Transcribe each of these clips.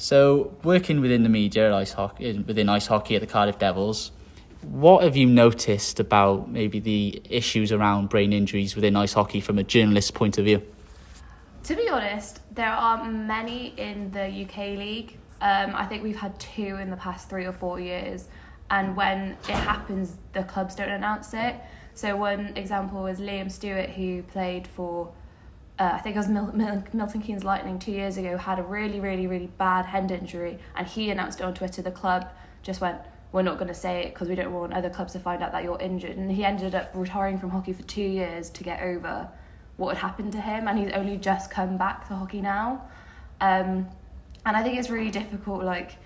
So, working within the media within ice hockey at the Cardiff Devils, what have you noticed about maybe the issues around brain injuries within ice hockey from a journalist's point of view? To be honest, there are many in the UK league. I think we've had 2 in the past 3 or 4 years. And when it happens, the clubs don't announce it. So one example was Liam Stewart, who played for, I think it was Milton Keynes Lightning 2 years ago, had a really, really, really bad head injury. And he announced it on Twitter. The club just went, we're not going to say it because we don't want other clubs to find out that you're injured. And he ended up retiring from hockey for 2 years to get over what had happened to him. And he's only just come back to hockey now. And I think it's really difficult, like,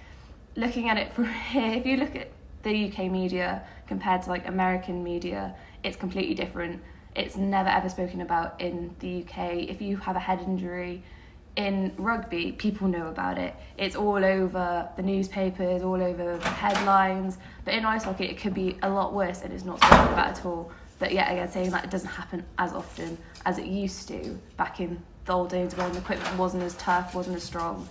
looking at it from here. If you look at the UK media compared to, like, American media, it's completely different. It's never ever spoken about in the UK. If you have a head injury in rugby, people know about it. It's all over the newspapers, all over the headlines. But in ice hockey, it could be a lot worse and it's not spoken about at all. But yet again, saying that, it doesn't happen as often as it used to back in the old days when the equipment wasn't as tough, wasn't as strong,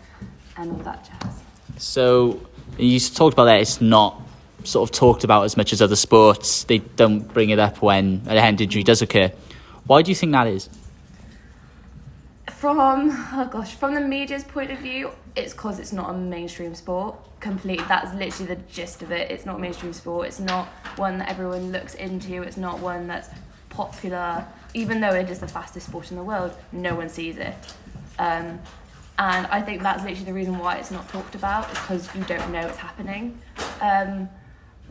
and all that jazz. So, you talked about that it's not sort of talked about as much as other sports. They don't bring it up when a head injury does occur. Why do you think that is? From the media's point of view, it's because it's not a mainstream sport. That's literally the gist of it. It's not a mainstream sport. It's not one that everyone looks into. It's not one that's popular. Even though it is the fastest sport in the world, no one sees it. And I think that's literally the reason why it's not talked about, is because you don't know it's happening.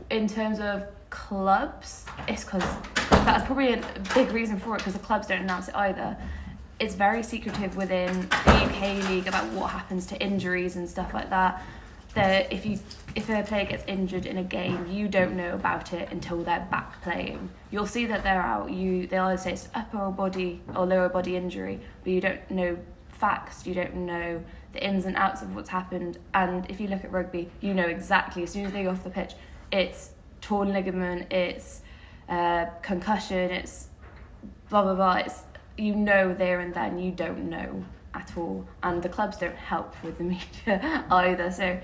In terms of clubs, it's because that's probably a big reason for it, because the clubs don't announce it either. It's very secretive within the UK league about what happens to injuries and stuff like that. If a player gets injured in a game, you don't know about it until they're back playing. You'll see that they're out. They either say it's upper body or lower body injury, but you don't know facts. You don't know the ins and outs of what's happened. And if you look at rugby, you know exactly, as soon as they go off the pitch, it's torn ligament, it's concussion, it's blah blah blah. You know there and then. You don't know at all, and the clubs don't help with the media either. So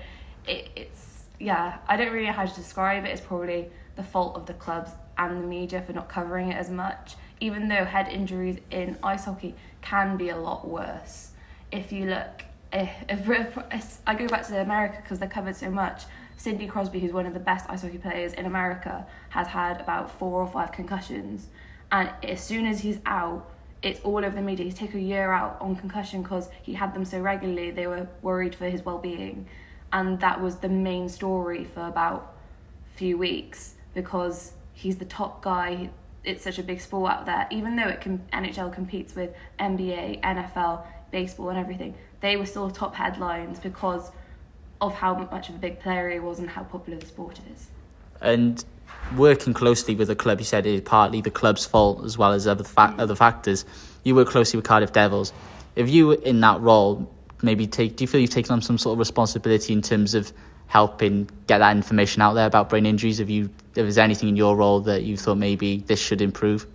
I don't really know how to describe it. It's probably the fault of the clubs and the media for not covering it as much, even though head injuries in ice hockey can be a lot worse. If you look, if I go back to America because they're covered so much. Sidney Crosby, who's one of the best ice hockey players in America, has had about 4 or 5 concussions, and as soon as he's out, it's all over the media. He's taken a year out on concussion because he had them so regularly. They were worried for his well-being, and that was the main story for about a few weeks, because he's the top guy. It's such a big sport out there. Even though NHL competes with NBA, NFL, baseball and everything, they were still top headlines because of how much of a big player he was and how popular the sport is. And working closely with the club, you said, is partly the club's fault as well as other factors. You work closely with Cardiff Devils. If you were in that role, do you feel you've taken on some sort of responsibility in terms of helping get that information out there about brain injuries? If there's anything in your role that you thought maybe this should improve?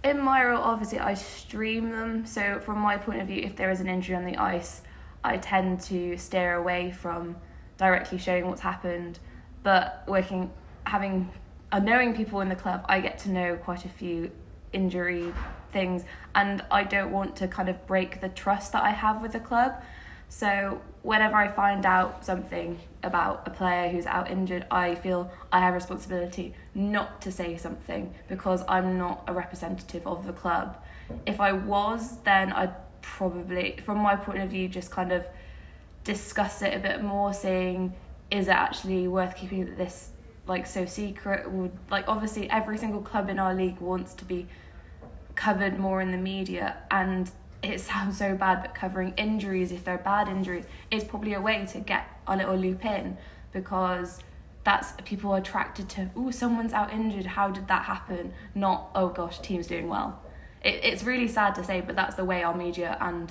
In my role, obviously, I stream them. So from my point of view, if there is an injury on the ice, I tend to steer away from directly showing what's happened. But knowing people in the club, I get to know quite a few injury things, and I don't want to kind of break the trust that I have with the club. So whenever I find out something about a player who's out injured, I feel I have a responsibility not to say something, because I'm not a representative of the club. If I was, then I'd probably, from my point of view, just kind of discuss it a bit more, saying, is it actually worth keeping this so secret? Obviously every single club in our league wants to be covered more in the media, and it sounds so bad, but covering injuries, if they're bad injuries, is probably a way to get a little loop in, because that's people are attracted to, someone's out injured, how did that happen? Not, oh gosh, team's doing well. It's really sad to say, but that's the way our media and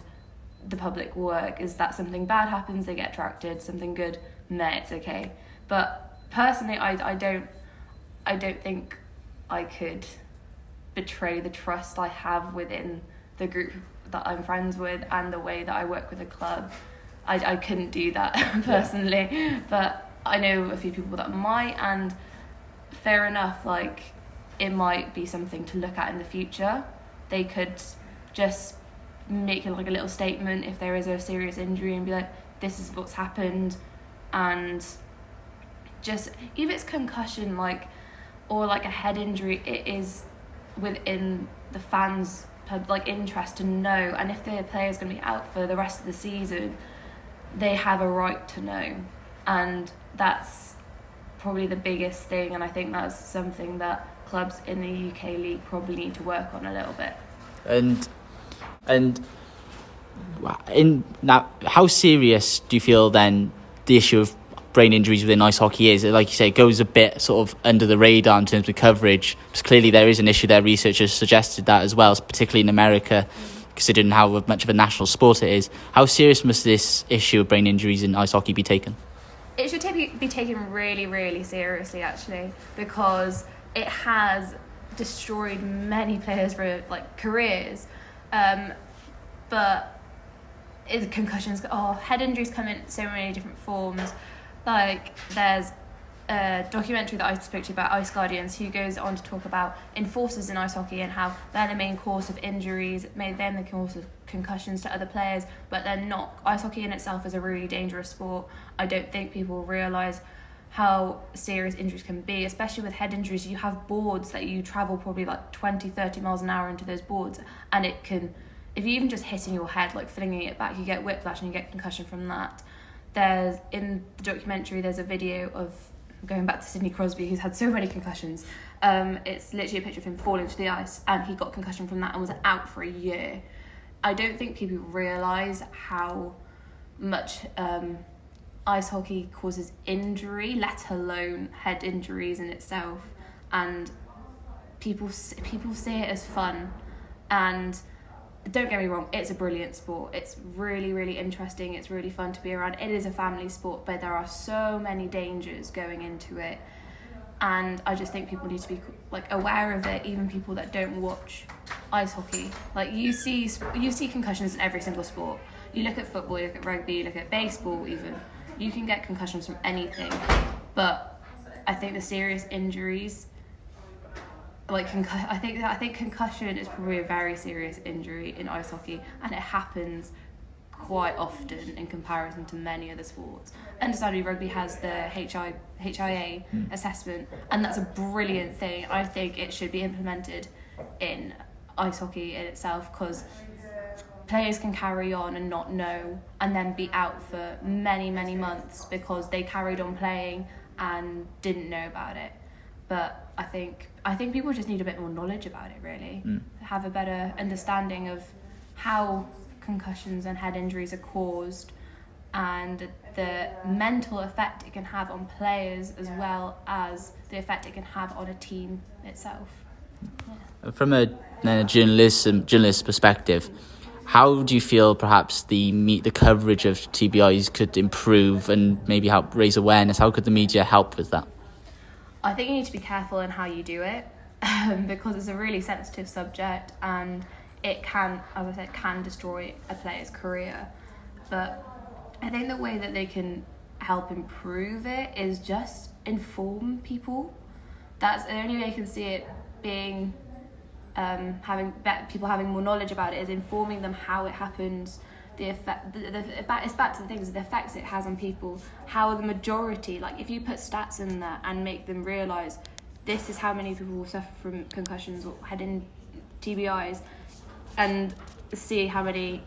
the public work, is that something bad happens, they get attracted, something good, it's okay. But personally, I don't think I could betray the trust I have within the group that I'm friends with and the way that I work with the club. I couldn't do that personally, but I know a few people that might, and fair enough, like, it might be something to look at in the future. They could just make like a little statement if there is a serious injury and be like, this is what's happened, and just, if it's concussion, like, or like a head injury, it is within the fans' like interest to know, and if the player's going to be out for the rest of the season, they have a right to know, and that's probably the biggest thing, and I think that's something that clubs in the UK league probably need to work on a little bit. And in now, how serious do you feel then the issue of brain injuries within ice hockey is? Like you say, it goes a bit sort of under the radar in terms of coverage, because clearly there is an issue there. Researchers suggested that as well, particularly in America, considering how much of a national sport it is. How serious must this issue of brain injuries in ice hockey be taken? It should be taken really, really seriously, actually, because it has destroyed many players for like careers. But concussions, head injuries come in so many different forms. Like, there's a documentary that I spoke to you about, Ice Guardians, who goes on to talk about enforcers in ice hockey and how they're the main cause of injuries, they're the cause of concussions to other players, but they're not. Ice hockey in itself is a really dangerous sport. I don't think people realise how serious injuries can be, especially with head injuries. You have boards that you travel probably like 20-30 miles an hour into those boards, and it can, if you even just hitting your head, like flinging it back, you get whiplash and you get concussion from that. There's, in the documentary, there's a video of, going back to Sidney Crosby, who's had so many concussions. It's literally a picture of him falling to the ice, and he got concussion from that and was out for a year. I don't think people realise how much ice hockey causes injury, let alone head injuries in itself, and people see it as fun. And don't get me wrong, it's a brilliant sport. It's really, really interesting. It's really fun to be around. It is a family sport, but there are so many dangers going into it, and I just think people need to be like aware of it. Even people that don't watch ice hockey, like you see concussions in every single sport. You look at football, you look at rugby, you look at baseball. Even you can get concussions from anything, but I think the serious injuries, like I think concussion is probably a very serious injury in ice hockey, and it happens quite often in comparison to many other sports. Understandably, rugby has the HIA assessment, and that's a brilliant thing. I think it should be implemented in ice hockey in itself, because players can carry on and not know, and then be out for many, many months because they carried on playing and didn't know about it. But I think people just need a bit more knowledge about it, really. Have a better understanding of how concussions and head injuries are caused, and the mental effect it can have on players, as well as the effect it can have on a team itself. Yeah. From a journalist perspective, how do you feel perhaps the coverage of TBIs could improve and maybe help raise awareness? How could the media help with that? I think you need to be careful in how you do it, because it's a really sensitive subject, and it can, as I said, can destroy a player's career. But I think the way that they can help improve it is just inform people. That's the only way I can see it being, people having more knowledge about it, is informing them how it happens, the effect, it's back to the things, the effects it has on people, how the majority, like if you put stats in there and make them realise this is how many people will suffer from concussions or head in TBIs, and see how many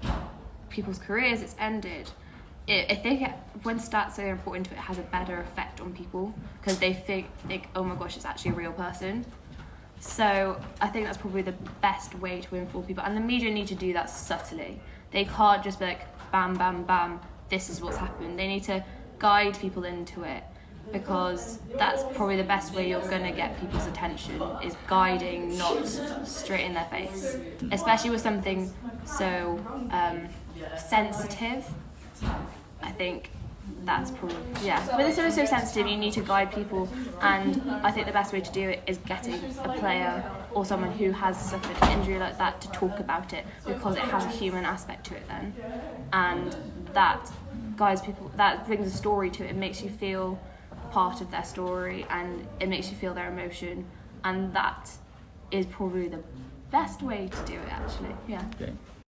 people's careers it's ended. I think when stats are important to it, has a better effect on people, because they think, oh my gosh, it's actually a real person. So I think that's probably the best way to inform people, and the media need to do that subtly. They can't just be like, bam, bam, bam, this is what's happened. They need to guide people into it, because that's probably the best way you're going to get people's attention, is guiding, not straight in their face. Especially with something so sensitive. I think that's probably, yeah. When it's so sensitive, you need to guide people, and I think the best way to do it is getting a player or someone who has suffered an injury like that to talk about it, because it has a human aspect to it then, and that guides people, that brings a story to it. It makes you feel part of their story, and it makes you feel their emotion, and that is probably the best way to do it, actually. Yeah. Okay.